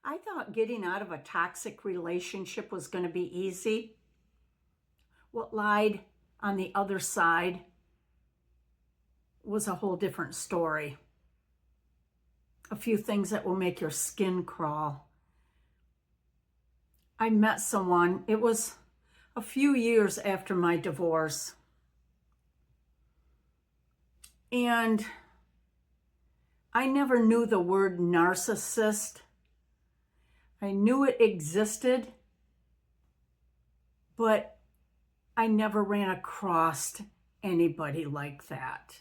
I thought getting out of a toxic relationship was going to be easy. What lied on the other side was a whole different story. A few things that will make your skin crawl. I met someone, it was a few years after my divorce. And I never knew the word narcissist. I knew it existed, but I never ran across anybody like that.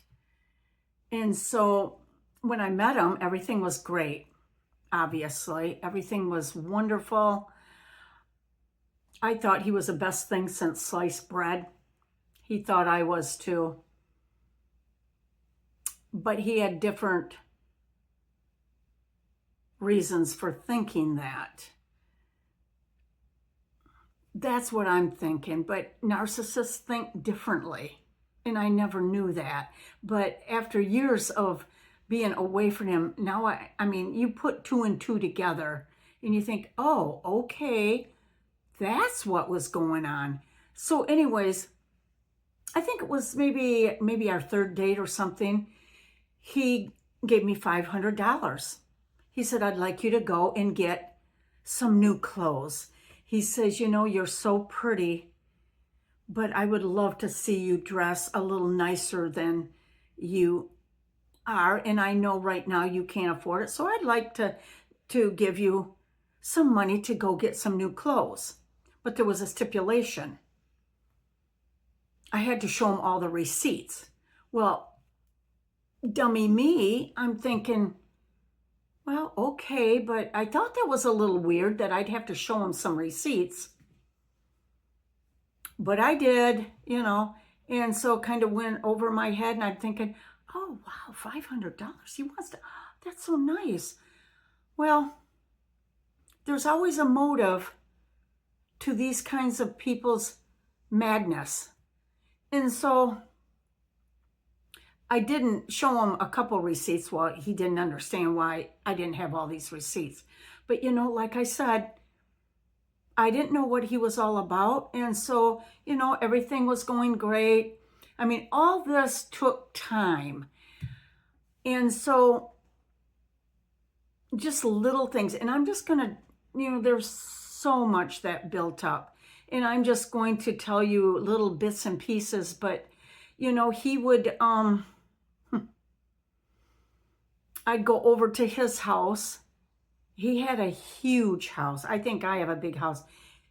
And so when I met him, everything was great, obviously. Everything was wonderful. I thought he was the best thing since sliced bread. He thought I was too. But he had different reasons for thinking that. That's what I'm thinking. But narcissists think differently. And I never knew that. But after years of being away from him, now I mean, you put two and two together and you think, oh, okay, that's what was going on. So anyways, I think it was maybe our third date or something. He gave me $500. He said, I'd like you to go and get some new clothes. He says, you know, you're so pretty, but I would love to see you dress a little nicer than you are. And I know right now you can't afford it. So I'd like to give you some money to go get some new clothes. But there was a stipulation. I had to show him all the receipts. Well, dummy me, I'm thinking, well, okay, but I thought that was a little weird that I'd have to show him some receipts. But I did, you know, and so kind of went over my head and I'm thinking, oh, wow, $500. He wants to, that's so nice. Well, there's always a motive to these kinds of people's madness. And so I didn't show him a couple receipts. Well, he didn't understand why I didn't have all these receipts. But, you know, like I said, I didn't know what he was all about. And so, you know, everything was going great. I mean, all this took time. And so just little things. And I'm just going to, you know, there's so much that built up. And I'm just going to tell you little bits and pieces. But, you know, he would, I'd go over to his house. He had a huge house. I think I have a big house.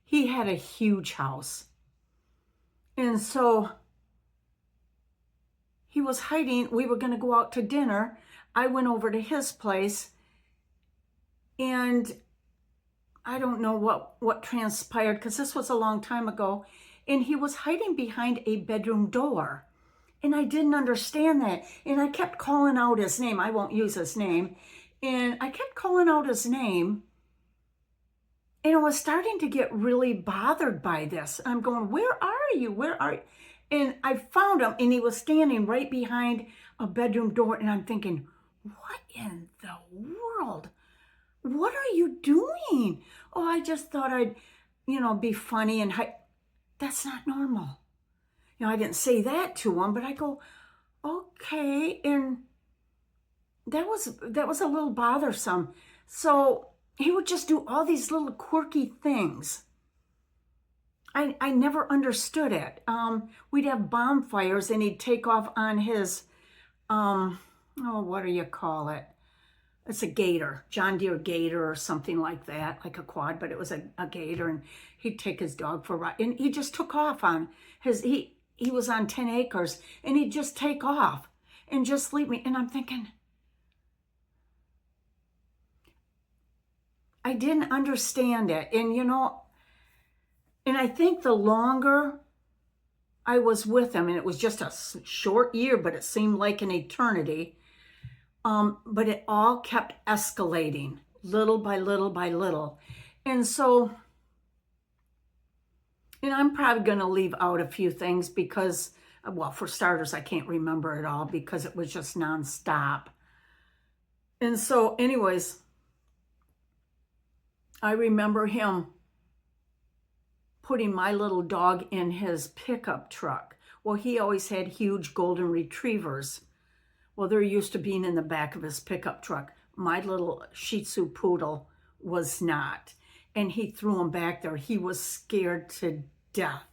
He had a huge house. And so he was hiding. We were going to go out to dinner. I went over to his place. And I don't know what transpired because this was a long time ago. And he was hiding behind a bedroom door. And I didn't understand that. And I kept calling out his name. I won't use his name. And I kept calling out his name. And I was starting to get really bothered by this. I'm going, where are you? Where are you? And I found him and he was standing right behind a bedroom door. And I'm thinking, what in the world? What are you doing? Oh, I just thought I'd, you know, be funny and that's not normal. You know, I didn't say that to him, but I go, okay. And that was a little bothersome. So he would just do all these little quirky things. I never understood it. We'd have bonfires and he'd take off on his, what do you call it? It's a gator, John Deere gator or something like that, like a quad, but it was a gator. And he'd take his dog for a ride. And he just took off on his, he was on 10 acres and he'd just take off and just leave me. And I'm thinking, I didn't understand it. And, you know, and I think the longer I was with him, and it was just a short year, but it seemed like an eternity. But it all kept escalating little by little by little. And so, and I'm probably going to leave out a few things because, well, for starters, I can't remember it all because it was just nonstop. And so anyways, I remember him putting my little dog in his pickup truck. Well, he always had huge golden retrievers. Well, they're used to being in the back of his pickup truck. My little Shih Tzu poodle was not. And he threw him back there. He was scared to death.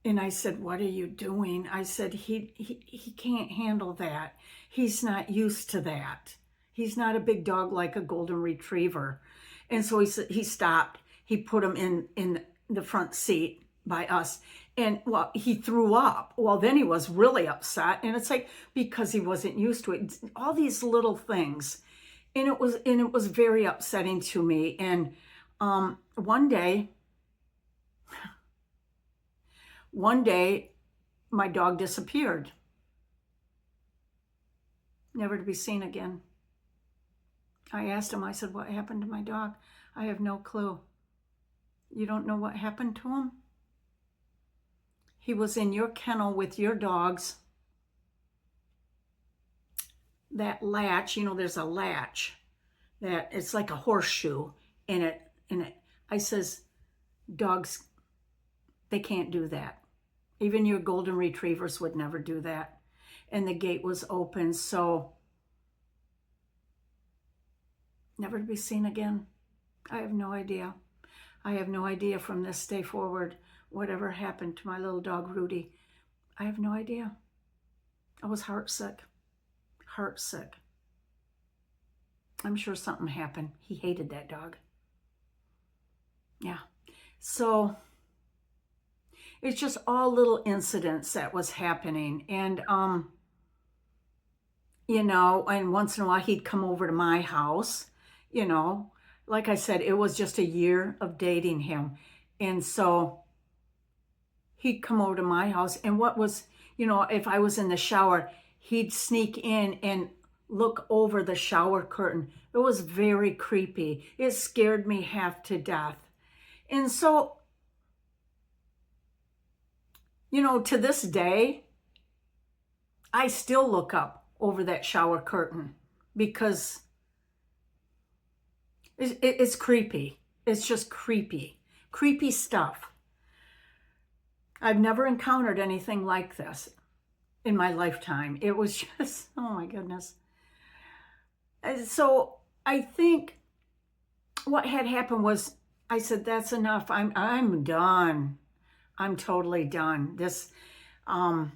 And I said, what are you doing? I said, he can't handle that. He's not used to that. He's not a big dog like a golden retriever. And so he stopped. He put him in the front seat by us. And well, he threw up. Well, then he was really upset. And it's like, because he wasn't used to it. All these little things. And it was very upsetting to me. And one day, my dog disappeared. Never to be seen again. I asked him, I said, what happened to my dog? I have no clue. You don't know what happened to him? He was in your kennel with your dogs. That latch, there's a latch that it's like a horseshoe in it. I says, dogs, they can't do that. Even your golden retrievers would never do that. And the gate was open, so never to be seen again. I have no idea. I have no idea from this day forward whatever happened to my little dog, Rudy. I have no idea. I was heartsick. Heartsick. I'm sure something happened. He hated that dog. Yeah. So it's just all little incidents that was happening. And, and once in a while he'd come over to my house, like I said, it was just a year of dating him. And so he'd come over to my house, and if I was in the shower, he'd sneak in and look over the shower curtain. It was very creepy. It scared me half to death. And so, to this day, I still look up over that shower curtain because it's creepy. It's just creepy. Creepy stuff. I've never encountered anything like this in my lifetime. It was just, oh my goodness. So I think what had happened was I said, that's enough. I'm done. I'm totally done. And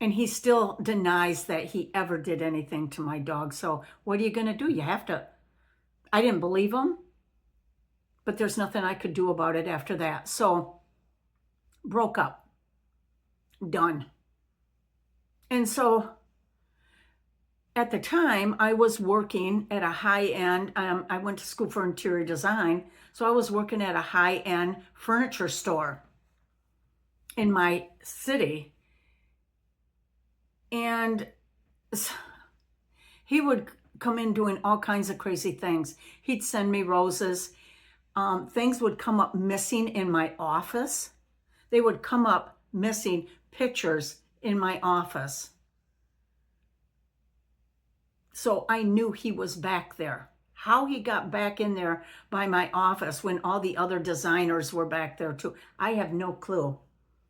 he still denies that he ever did anything to my dog. So what are you going to do? You have to. I didn't believe him, but there's nothing I could do about it after that. So broke up. Done. And so at the time, I was working at a high-end, I went to school for interior design, so I was working at a high-end furniture store in my city. And he would come in doing all kinds of crazy things. He'd send me roses. Things would come up missing in my office. They would come up missing pictures in my office. So I knew he was back there. How he got back in there by my office when all the other designers were back there too, I have no clue.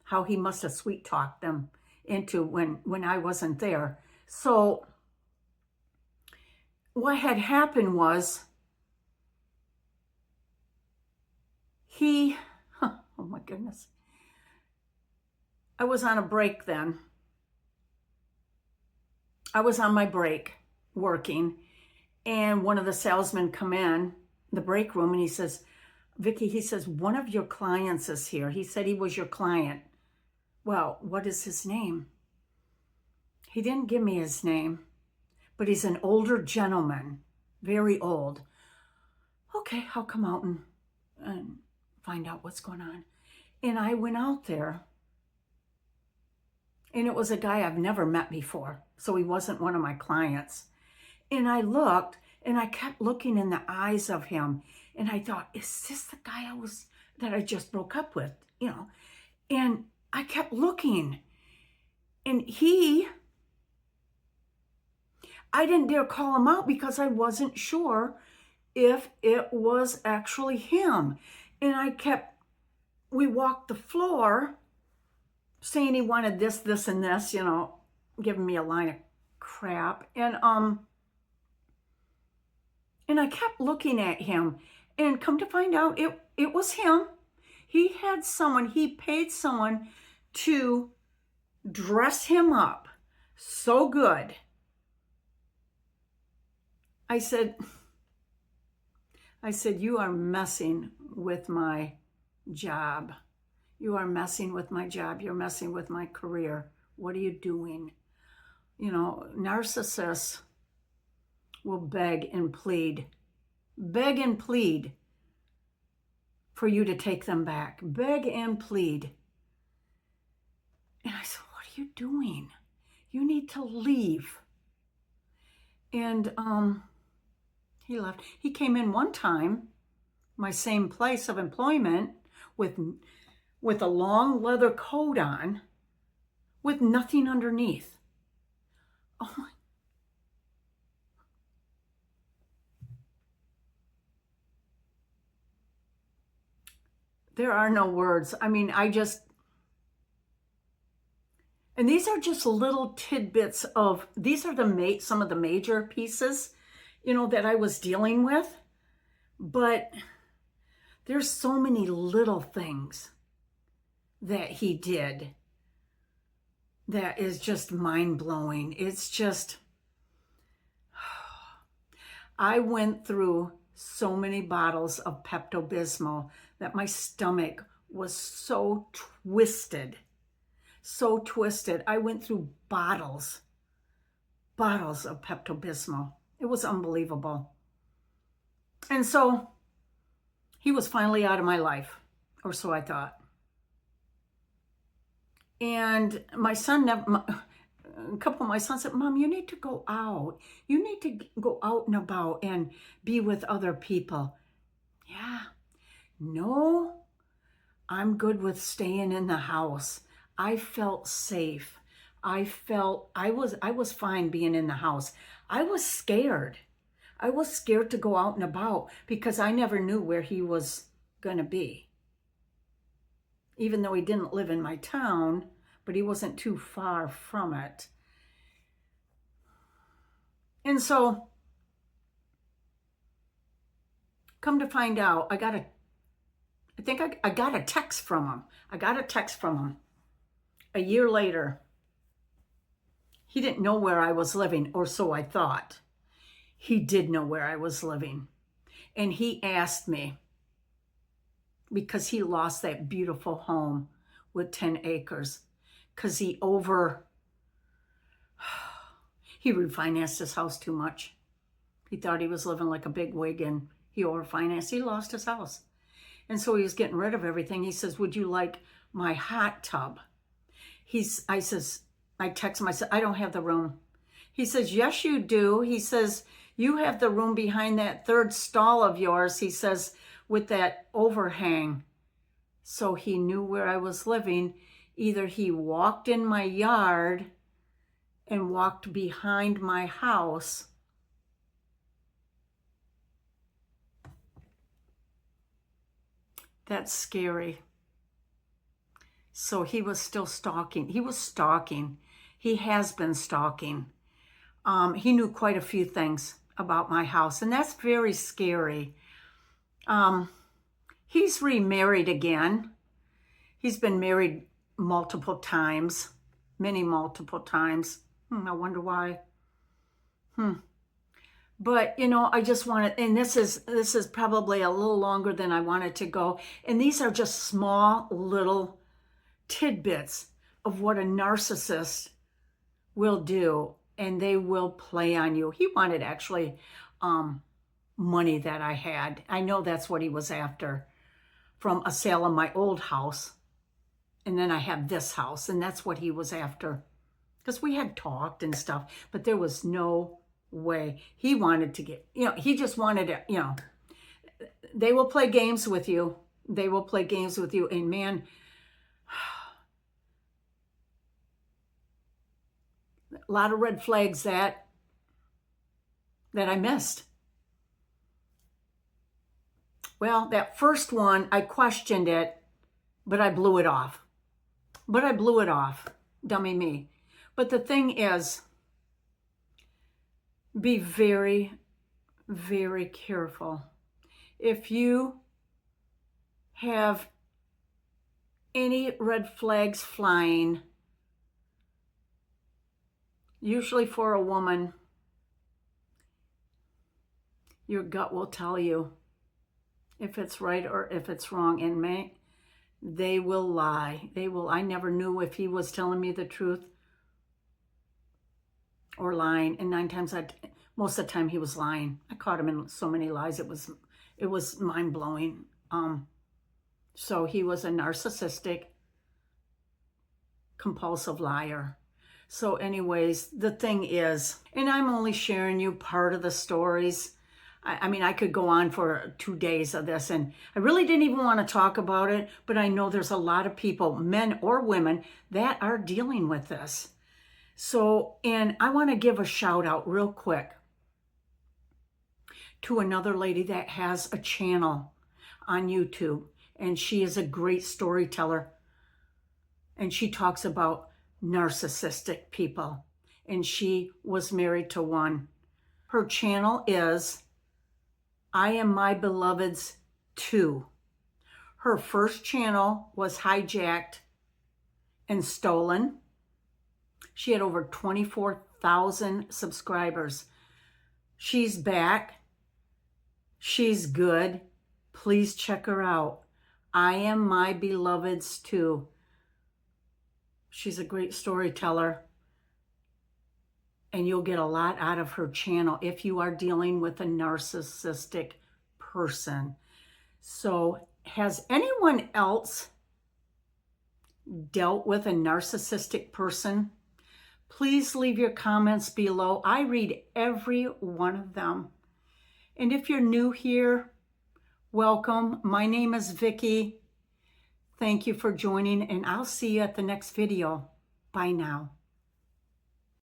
How he must have sweet-talked them into when I wasn't there. So what had happened was oh my goodness. I was on a break then. I was on my break working, and one of the salesmen come in the break room, and he says, Vicki, he says, one of your clients is here. He said he was your client. Well, what is his name? He didn't give me his name, but he's an older gentleman, very old. Okay, I'll come out and find out what's going on. And I went out there, and it was a guy I've never met before, so he wasn't one of my clients. And I looked, and I kept looking in the eyes of him, and I thought, is this the guy that I just broke up with? And I kept looking, and I didn't dare call him out because I wasn't sure if it was actually him. And we walked the floor saying he wanted this, this, and this, giving me a line of crap. And I kept looking at him, and come to find out it was him. He paid someone to dress him up so good. I said, you are messing with my job. You are messing with my job. You're messing with my career. What are you doing? Narcissists will beg and plead for you to take them back. Beg and plead. And I said, what are you doing? You need to leave. And he left. He came in one time, my same place of employment, with a long leather coat on, with nothing underneath. Oh my. There are no words. I mean, and these are just little tidbits these are some of the major pieces, that I was dealing with. But there's so many little things that he did that is just mind-blowing. It's just, I went through so many bottles of Pepto-Bismol that my stomach was so twisted. I went through bottles of Pepto-Bismol. It was unbelievable. And so he was finally out of my life, or so I thought. And my son, a couple of my sons said, Mom, you need to go out. You need to go out and about and be with other people. Yeah. No, I'm good with staying in the house. I felt safe. I was fine being in the house. I was scared. I was scared to go out and about because I never knew where he was going to be. Even though he didn't live in my town, but he wasn't too far from it. And so, come to find out, I got a text from him. A year later. He didn't know where I was living, or so I thought. He did know where I was living. And he asked me, because he lost that beautiful home with 10 acres, because he refinanced his house too much. He thought he was living like a big wig, and he overfinanced. He lost his house. And so he was getting rid of everything. He says, would you like my hot tub? I text him, I said, I don't have the room. He says, yes, you do. He says, you have the room behind that third stall of yours. He says, with that overhang. So he knew where I was living. Either he walked in my yard and walked behind my house. That's scary. So he was still stalking. He was stalking. He has been stalking. He knew quite a few things about my house, and that's very scary. He's remarried again. He's been married multiple times, multiple times. I wonder why. But, I just wanted, and this is probably a little longer than I wanted to go. And these are just small little tidbits of what a narcissist will do, and they will play on you. He wanted actually money that I had. I know that's what he was after from a sale of my old house. And then I have this house, and that's what he was after. Because we had talked and stuff, but there was no way. He wanted to get, he just wanted to, they will play games with you. They will play games with you. And man, a lot of red flags that I missed. Well, that first one, I questioned it, but I blew it off. Dummy me. But the thing is, be very, very careful. If you have any red flags flying, usually for a woman, your gut will tell you if it's right or if it's wrong. And they will lie. I never knew if he was telling me the truth or lying. And most of the time he was lying. I caught him in so many lies. It was mind-blowing. So he was a narcissistic, compulsive liar. So anyways, the thing is, and I'm only sharing you part of the stories. I mean, I could go on for 2 days of this, and I really didn't even want to talk about it, but I know there's a lot of people, men or women, that are dealing with this. So, and I want to give a shout out real quick to another lady that has a channel on YouTube, and she is a great storyteller, and she talks about narcissistic people, and she was married to one. Her channel is I Am My Beloved's 2. Her first channel was hijacked and stolen. She had over 24,000 subscribers. She's back. She's good. Please check her out. I Am My Beloved's 2. She's a great storyteller, and you'll get a lot out of her channel if you are dealing with a narcissistic person. So, has anyone else dealt with a narcissistic person? Please leave your comments below. I read every one of them. And if you're new here, welcome. My name is Vicki. Thank you for joining, and I'll see you at the next video. Bye now.